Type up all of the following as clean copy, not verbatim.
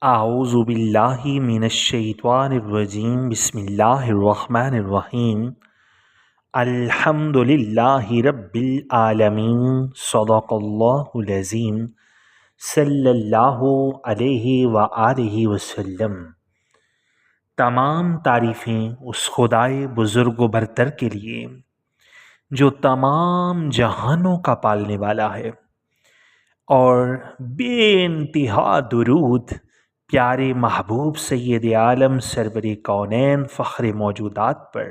أعوذ بالله من الشيطان الرجيم بسم الله الرحمن الرحيم الحمد لله رب العالمين صدق الله العظيم صلی اللہ علیہ وآلہ وسلم۔ تمام تعریفیں اس خدائے بزرگ و برتر کے لیے جو تمام جہانوں کا پالنے والا ہے، اور بے انتہا درود پیارے محبوب سید عالم سرور کونین فخر موجودات پر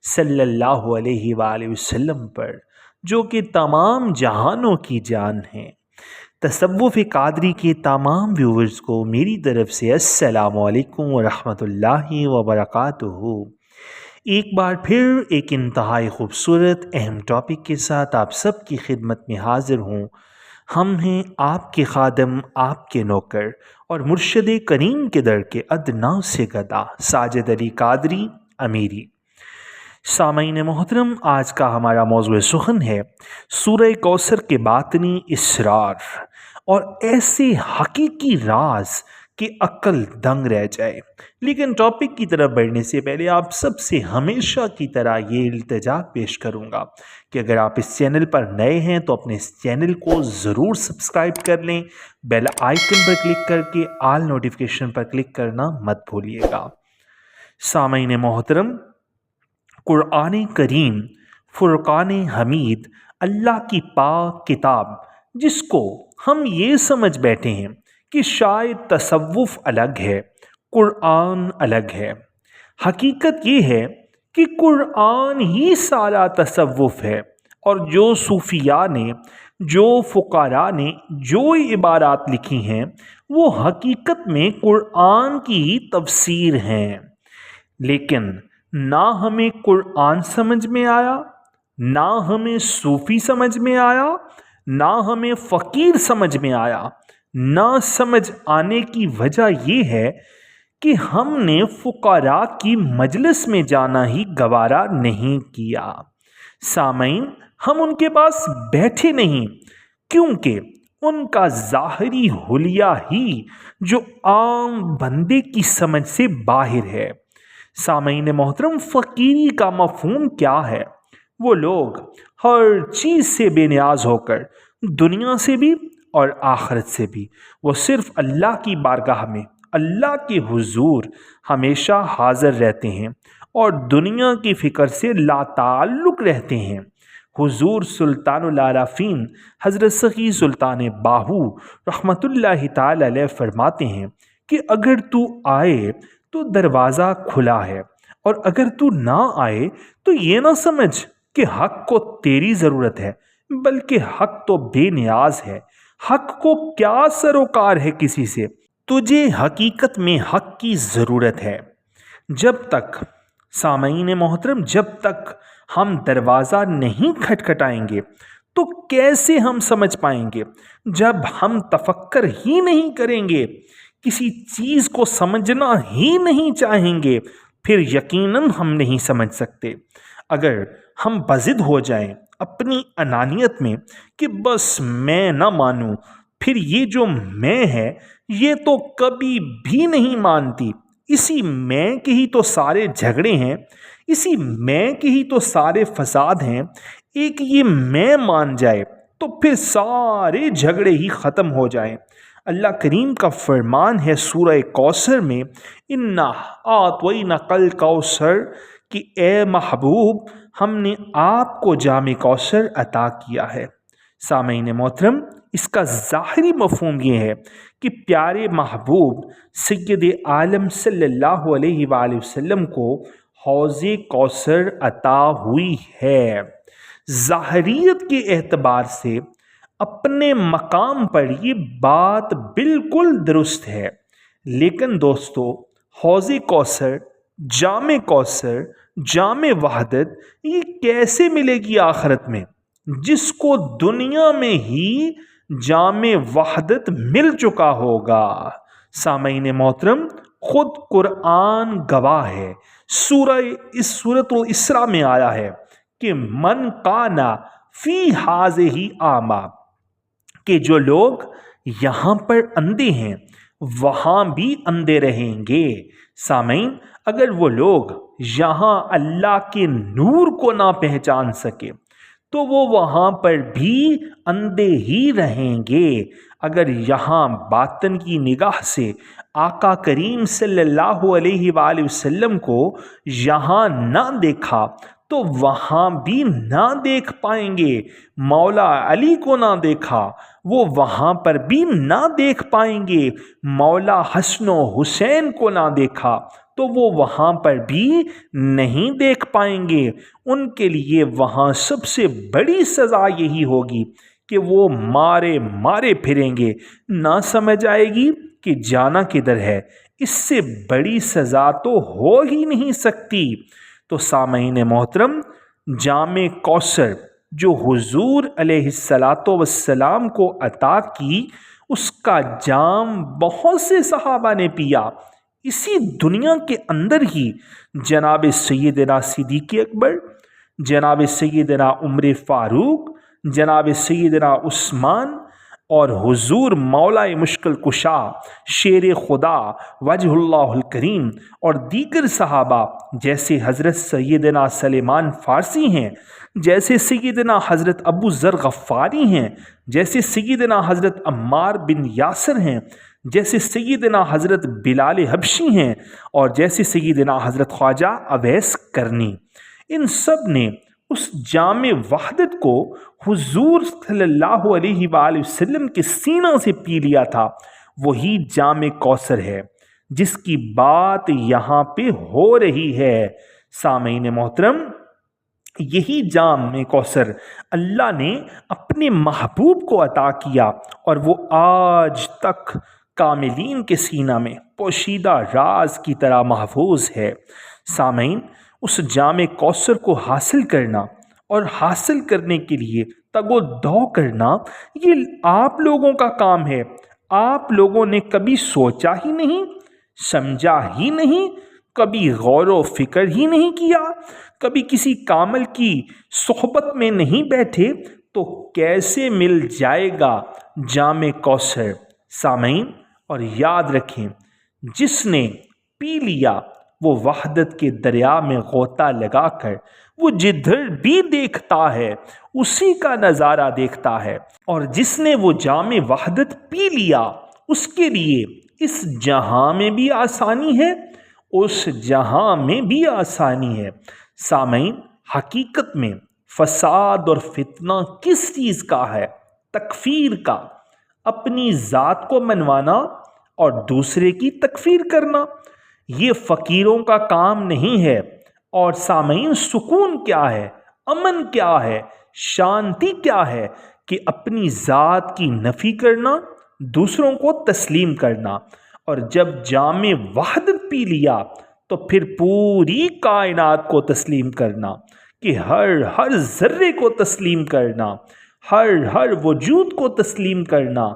صلی اللہ علیہ وآلہ وسلم پر، جو کہ تمام جہانوں کی جان ہیں۔ تصوف قادری کے تمام ویورز کو میری طرف سے السلام علیکم ورحمۃ اللہ وبرکاتہ۔ ایک بار پھر ایک انتہائی خوبصورت اہم ٹاپک کے ساتھ آپ سب کی خدمت میں حاضر ہوں۔ ہم ہیں آپ کے خادم، آپ کے نوکر اور مرشد کریم کے در کے ادنا سے گدا ساجد علی قادری امیری۔ سامعین محترم، آج کا ہمارا موضوع سخن ہے سورہ کوثر کے باطنی اسرار اور ایسے حقیقی راز کہ عقل دنگ رہ جائے۔ لیکن ٹاپک کی طرف بڑھنے سے پہلے آپ سب سے ہمیشہ کی طرح یہ التجا پیش کروں گا کہ اگر آپ اس چینل پر نئے ہیں تو اپنے اس چینل کو ضرور سبسکرائب کر لیں، بیل آئیکن پر کلک کر کے آل نوٹیفیکیشن پر کلک کرنا مت بھولیے گا۔ سامعین محترم، قرآن کریم فرقان حمید اللہ کی پاک کتاب، جس کو ہم یہ سمجھ بیٹھے ہیں کہ شاید تصوف الگ ہے، قرآن الگ ہے۔ حقیقت یہ ہے کہ قرآن ہی سارا تصوف ہے، اور جو صوفیاء نے، جو فقراء نے جو عبارات لکھی ہیں وہ حقیقت میں قرآن کی ہی تفسیر ہیں۔ لیکن نہ ہمیں قرآن سمجھ میں آیا، نہ ہمیں صوفی سمجھ میں آیا، نہ ہمیں فقیر سمجھ میں آیا۔ نہ سمجھ آنے کی وجہ یہ ہے کہ ہم نے فقراء کی مجلس میں جانا ہی گوارا نہیں کیا۔ سامعین، ہم ان کے پاس بیٹھے نہیں کیونکہ ان کا ظاہری حلیہ ہی جو عام بندے کی سمجھ سے باہر ہے۔ سامعین محترم، فقیری کا مفہوم کیا ہے؟ وہ لوگ ہر چیز سے بے نیاز ہو کر دنیا سے بھی اور آخرت سے بھی وہ صرف اللہ کی بارگاہ میں، اللہ کے حضور ہمیشہ حاضر رہتے ہیں اور دنیا کی فکر سے لا تعلق رہتے ہیں۔ حضور سلطان العارفین حضرت سخی سلطان باہو رحمۃ اللہ تعالی علیہ فرماتے ہیں کہ اگر تو آئے تو دروازہ کھلا ہے، اور اگر تو نہ آئے تو یہ نہ سمجھ کہ حق کو تیری ضرورت ہے، بلکہ حق تو بے نیاز ہے۔ حق کو کیا سروکار ہے کسی سے؟ تجھے حقیقت میں حق کی ضرورت ہے۔ جب تک سامعین محترم، جب تک ہم دروازہ نہیں کھٹکھٹائیں گے تو کیسے ہم سمجھ پائیں گے؟ جب ہم تفکر ہی نہیں کریں گے، کسی چیز کو سمجھنا ہی نہیں چاہیں گے، پھر یقیناً ہم نہیں سمجھ سکتے۔ اگر ہم بضد ہو جائیں اپنی انانیت میں کہ بس میں نہ مانوں، پھر یہ جو میں ہے یہ تو کبھی بھی نہیں مانتی، اسی میں کے ہی تو سارے جھگڑے ہیں، اسی میں کے ہی تو سارے فساد ہیں، ایک یہ میں مان جائے تو پھر سارے جھگڑے ہی ختم ہو جائیں۔ اللہ کریم کا فرمان ہے سورہ کوثر میں، اِنَّا أَعْطَيْنَاكَ الْكَوْثَرَ، کہ اے محبوب ہم نے آپ کو جام کوثر عطا کیا ہے۔ سامعین محترم، اس کا ظاہری مفہوم یہ ہے کہ پیارے محبوب سید عالم صلی اللہ علیہ وآلہ وسلم کو حوض کوثر عطا ہوئی ہے۔ ظاہریت کے اعتبار سے اپنے مقام پر یہ بات بالکل درست ہے، لیکن دوستو، حوض کوثر، جام وحدت یہ کیسے ملے گی آخرت میں، جس کو دنیا میں ہی جام وحدت مل چکا ہوگا؟ سامعین محترم، خود قرآن گواہ ہے، سورۃ الاسراء میں آیا ہے کہ من کانا فی ہذہ اعمی، کہ جو لوگ یہاں پر اندھے ہیں وہاں بھی اندھے رہیں گے۔ سامعین، اگر وہ لوگ یہاں اللہ کے نور کو نہ پہچان سکے تو وہ وہاں پر بھی اندھے ہی رہیں گے۔ اگر یہاں باطن کی نگاہ سے آقا کریم صلی اللہ علیہ وآلہ وسلم کو یہاں نہ دیکھا تو وہاں بھی نہ دیکھ پائیں گے۔ مولا علی کو نہ دیکھا، وہ وہاں پر بھی نہ دیکھ پائیں گے۔ مولا حسن و حسین کو نہ دیکھا تو وہ وہاں پر بھی نہیں دیکھ پائیں گے۔ ان کے لیے وہاں سب سے بڑی سزا یہی ہوگی کہ وہ مارے مارے پھریں گے، نہ سمجھ آئے گی کہ جانا کدھر ہے۔ اس سے بڑی سزا تو ہو ہی نہیں سکتی۔ تو سامعین محترم، جام کوثر جو حضور علیہ السلام کو عطا کی، اس کا جام بہت سے صحابہ نے پیا۔ اسی دنیا کے اندر ہی جناب سیدنا صدیق اکبر، جناب سیدنا عمر فاروق، جناب سیدنا عثمان اور حضور مولا مشکل کشا شیر خدا وجہ اللہ الکریم اور دیگر صحابہ جیسے حضرت سیدنا سلیمان فارسی ہیں، جیسے سیدنا حضرت ابو ذر غفاری ہیں، جیسے سیدنا حضرت عمار بن یاسر ہیں، جیسے سیدنا حضرت بلال حبشی ہیں اور جیسے سیدنا حضرت خواجہ اویس کرنی، ان سب نے اس جام وحدت کو حضور صلی اللہ علیہ وآلہ وسلم کے سینہ سے پی لیا تھا۔ وہی جام کوثر ہے جس کی بات یہاں پہ ہو رہی ہے۔ سامعین محترم، یہی جام کوثر اللہ نے اپنے محبوب کو عطا کیا اور وہ آج تک کاملین کے سینہ میں پوشیدہ راز کی طرح محفوظ ہے۔ سامعین، اس جام کوثر کو حاصل کرنا اور حاصل کرنے کے لیے تگ و دو کرنا، یہ آپ لوگوں کا کام ہے۔ آپ لوگوں نے کبھی سوچا ہی نہیں، سمجھا ہی نہیں، کبھی غور و فکر ہی نہیں کیا، کبھی کسی کامل کی صحبت میں نہیں بیٹھے تو کیسے مل جائے گا جام کوثر؟ سامعین، اور یاد رکھیں، جس نے پی لیا وہ وحدت کے دریا میں غوطہ لگا کر وہ جدھر بھی دیکھتا ہے اسی کا نظارہ دیکھتا ہے، اور جس نے وہ جام وحدت پی لیا اس کے لیے اس جہاں میں بھی آسانی ہے، اس جہاں میں بھی آسانی ہے۔ سامعین، حقیقت میں فساد اور فتنہ کس چیز کا ہے؟ تکفیر کا، اپنی ذات کو منوانا اور دوسرے کی تکفیر کرنا۔ یہ فقیروں کا کام نہیں ہے۔ اور سامعین، سکون کیا ہے، امن کیا ہے، شانتی کیا ہے کہ اپنی ذات کی نفی کرنا، دوسروں کو تسلیم کرنا، اور جب جام وحدت پی لیا تو پھر پوری کائنات کو تسلیم کرنا، کہ ہر ذرے کو تسلیم کرنا، ہر وجود کو تسلیم کرنا،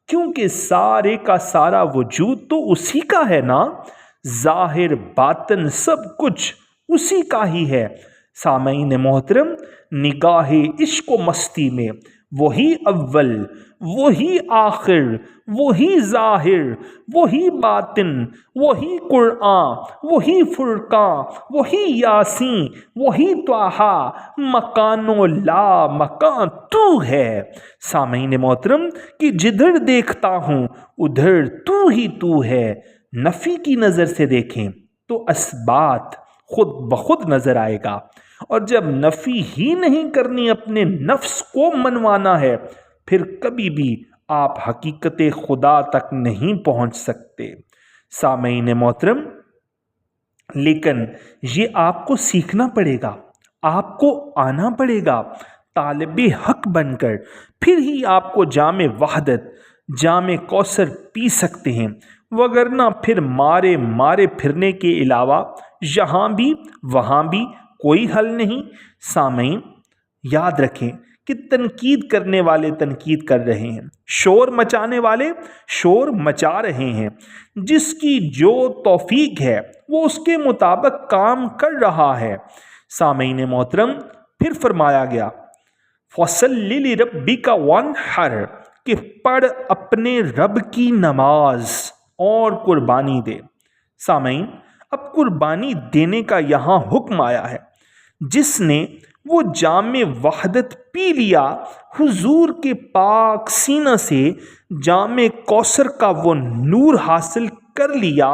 کیونکہ سارے کا سارا وجود تو اسی کا ہے نا، ظاہر باطن سب کچھ اسی کا ہی ہے۔ سامعین محترم، نگاہ عشق و مستی میں وہی اول، وہی آخر، وہی ظاہر، وہی باطن، وہی قرآن، وہی فرقان، وہی یاسین، وہی طٰہٰ، مکان و لا مکان تو ہے۔ سامعین محترم، کہ جدھر دیکھتا ہوں ادھر تو ہی تو ہے۔ نفی کی نظر سے دیکھیں تو اثبات خود بخود نظر آئے گا، اور جب نفی ہی نہیں کرنی، اپنے نفس کو منوانا ہے، پھر کبھی بھی آپ حقیقت خدا تک نہیں پہنچ سکتے۔ سامعین محترم، لیکن یہ آپ کو سیکھنا پڑے گا، آپ کو آنا پڑے گا طالب حق بن کر، پھر ہی آپ کو جام وحدت، جام کوثر پی سکتے ہیں، وگرنہ پھر مارے مارے پھرنے کے علاوہ یہاں بھی وہاں بھی کوئی حل نہیں۔ سامعین، یاد رکھیں کہ تنقید کرنے والے تنقید کر رہے ہیں، شور مچانے والے شور مچا رہے ہیں، جس کی جو توفیق ہے وہ اس کے مطابق کام کر رہا ہے۔ سامعین محترم، پھر فرمایا گیا فَصَلِّ لِرَبِّكَ وَانْحَرْ، کہ پڑھ اپنے رب کی نماز اور قربانی دے۔ سامعین، اب قربانی دینے کا یہاں حکم آیا ہے۔ جس نے وہ جام وحدت پی لیا، حضور کے پاک سینہ سے جام کوثر کا وہ نور حاصل کر لیا،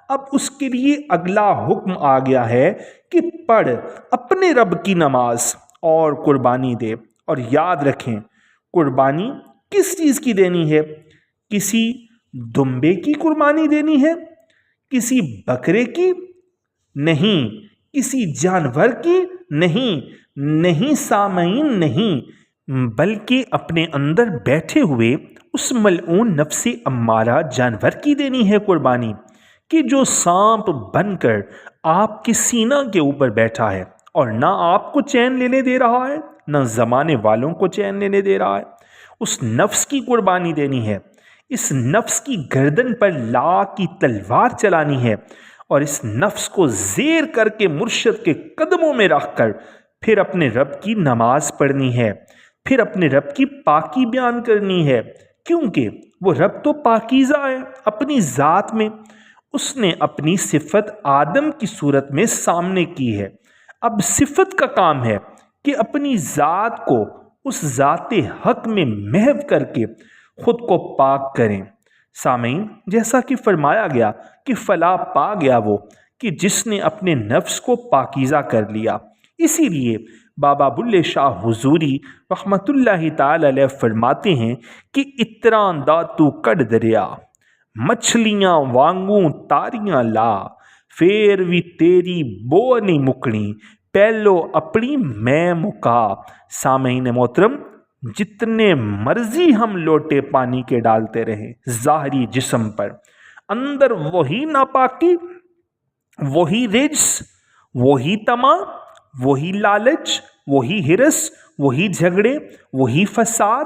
اب اس کے لیے اگلا حکم آ گیا ہے کہ پڑھ اپنے رب کی نماز اور قربانی دے۔ اور یاد رکھیں، قربانی کس چیز کی دینی ہے؟ کسی دمبے کی قربانی دینی ہے؟ کسی بکرے کی نہیں، کسی جانور کی نہیں سامعین، نہیں، بلکہ اپنے اندر بیٹھے ہوئے اس ملعون نفس امارہ جانور کی دینی ہے قربانی، کہ جو سانپ بن کر آپ کے سینہ کے اوپر بیٹھا ہے اور نہ آپ کو چین لینے دے رہا ہے، نہ زمانے والوں کو چین لینے دے رہا ہے۔ اس نفس کی قربانی دینی ہے، اس نفس کی گردن پر لا کی تلوار چلانی ہے، اور اس نفس کو زیر کر کے مرشد کے قدموں میں رکھ کر پھر اپنے رب کی نماز پڑھنی ہے، پھر اپنے رب کی پاکی بیان کرنی ہے، کیونکہ وہ رب تو پاکیزہ ہے اپنی ذات میں۔ اس نے اپنی صفت آدم کی صورت میں سامنے کی ہے، اب صفت کا کام ہے کہ اپنی ذات کو اس ذات حق میں محو کر کے خود کو پاک کریں۔ سامعین، جیسا کہ فرمایا گیا کہ فلاح پا گیا وہ کہ جس نے اپنے نفس کو پاکیزہ کر لیا۔ اسی لیے بابا بلے شاہ حضوری رحمت اللہ تعالی علیہ فرماتے ہیں کہ اتراں دا تو کڈ دریا، مچھلیاں وانگوں تاریاں لا، پھر بھی تیری بو نہیں مکنی، پہلو اپنی میں مکا۔ سامعین محترم، جتنے مرضی ہم لوٹے پانی کے ڈالتے رہیں ظاہری جسم پر، اندر وہی ناپاکی، وہی رجس، وہی طمع، وہی لالچ، وہی ہرس، وہی جھگڑے، وہی فساد۔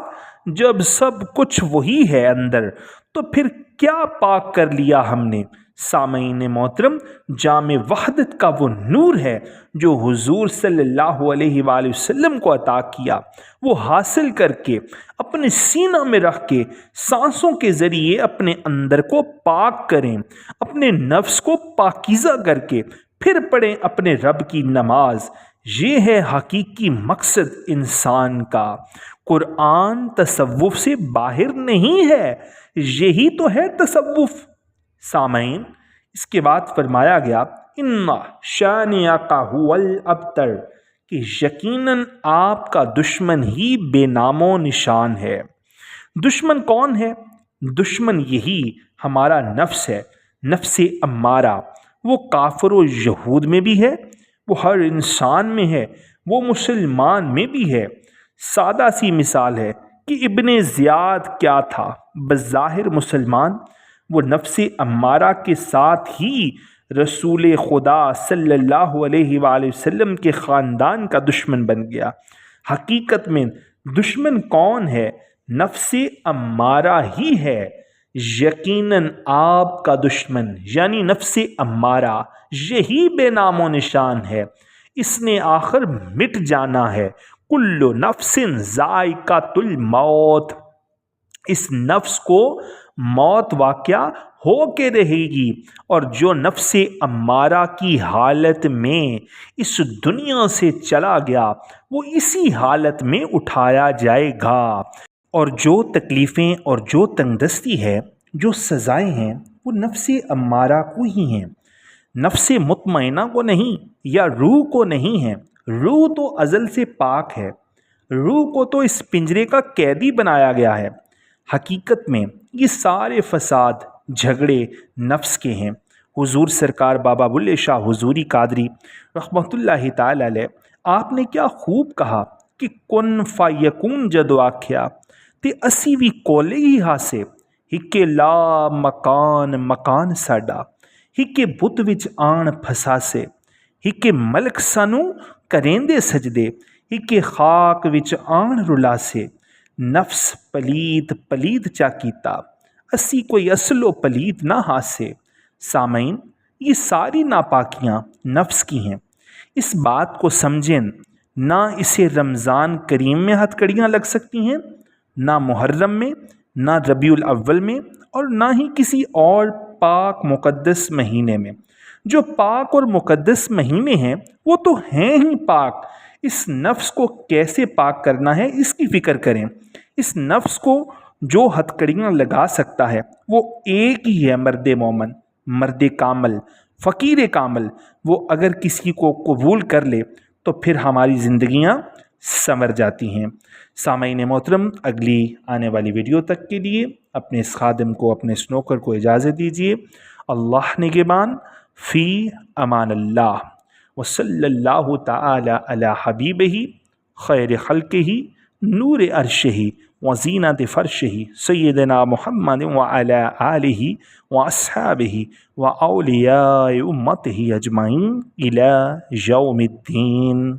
جب سب کچھ وہی ہے اندر، تو پھر کیا پاک کر لیا ہم نے؟ سامعین محترم، جام وحدت کا وہ نور ہے جو حضور صلی اللہ علیہ وآلہ وسلم کو عطا کیا، وہ حاصل کر کے اپنے سینہ میں رکھ کے سانسوں کے ذریعے اپنے اندر کو پاک کریں، اپنے نفس کو پاکیزہ کر کے پھر پڑھیں اپنے رب کی نماز۔ یہ ہے حقیقی مقصد انسان کا۔ قرآن تصوف سے باہر نہیں ہے، یہی تو ہے تصوف۔ سامعین، اس کے بعد فرمایا گیا ان شانئک ھو الابتر، کہ یقیناً آپ کا دشمن ہی بے نام و نشان ہے۔ دشمن کون ہے؟ دشمن یہی ہمارا نفس ہے، نفس امارہ۔ وہ کافر و یہود میں بھی ہے، وہ ہر انسان میں ہے، وہ مسلمان میں بھی ہے۔ سادہ سی مثال ہے کہ ابن زیاد کیا تھا؟ بظاہر مسلمان، وہ نفس امارہ کے ساتھ ہی رسول خدا صلی اللہ علیہ وآلہ وسلم کے خاندان کا دشمن بن گیا۔ حقیقت میں دشمن کون ہے؟ نفس امارہ ہی ہے۔ یقیناً آپ کا دشمن یعنی نفس امارہ یہی بے نام و نشان ہے، اس نے آخر مٹ جانا ہے۔ کل نفس ذائقۃ الموت، اس نفس کو موت واقعہ ہو کے رہے گی، اور جو نفس امارہ کی حالت میں اس دنیا سے چلا گیا وہ اسی حالت میں اٹھایا جائے گا۔ اور جو تکلیفیں اور جو تنگ دستی ہے، جو سزائیں ہیں، وہ نفس امارہ کو ہی ہیں، نفس مطمئنہ کو نہیں، یا روح کو نہیں ہے۔ روح تو ازل سے پاک ہے، روح کو تو اس پنجرے کا قیدی بنایا گیا ہے۔ حقیقت میں یہ سارے فساد جھگڑے نفس کے ہیں۔ حضور سرکار بابا بلے شاہ حضوری قادری رحمت اللہ تعالی علیہ، آپ نے کیا خوب کہا کہ کن فیکون جدو آکھیا تے اسی بھی کولے ہی ہاسے، ہکے لا مکان مکان ساڈا، ہکے بت وچ آن پھساسے، ہکے ملک سانو کریندے سجدے، ہکے خاک وچ آن رلاسے، نفس پلیت پلیت چا کیتا، اسی کوئی اصل و پلیت نہ ہاسے۔ سامعین، یہ ساری ناپاکیاں نفس کی ہیں۔ اس بات کو سمجھیں، نہ اسے رمضان کریم میں ہتھ کڑیاں لگ سکتی ہیں، نہ محرم میں، نہ ربیع الاول میں، اور نہ ہی کسی اور پاک مقدس مہینے میں۔ جو پاک اور مقدس مہینے ہیں وہ تو ہیں ہی پاک، اس نفس کو کیسے پاک کرنا ہے اس کی فکر کریں۔ اس نفس کو جو ہتھکڑیاں لگا سکتا ہے وہ ایک ہی ہے، مرد مومن، مرد کامل، فقیر کامل۔ وہ اگر کسی کو قبول کر لے تو پھر ہماری زندگیاں سنور جاتی ہیں۔ سامعین محترم، اگلی آنے والی ویڈیو تک کے لیے اپنے اس خادم کو، اپنے اس نوکر کو اجازت دیجیے۔ اللہ نگہبان، فی امان اللہ، وصلی اللہ تعالی علی حبیبہ خیر خلقہ نور عرشہ وزینت فرشہ سیدنا محمد وعلی آلہ واصحابہ واولیاء امتہ اجمعین الی یوم الدین۔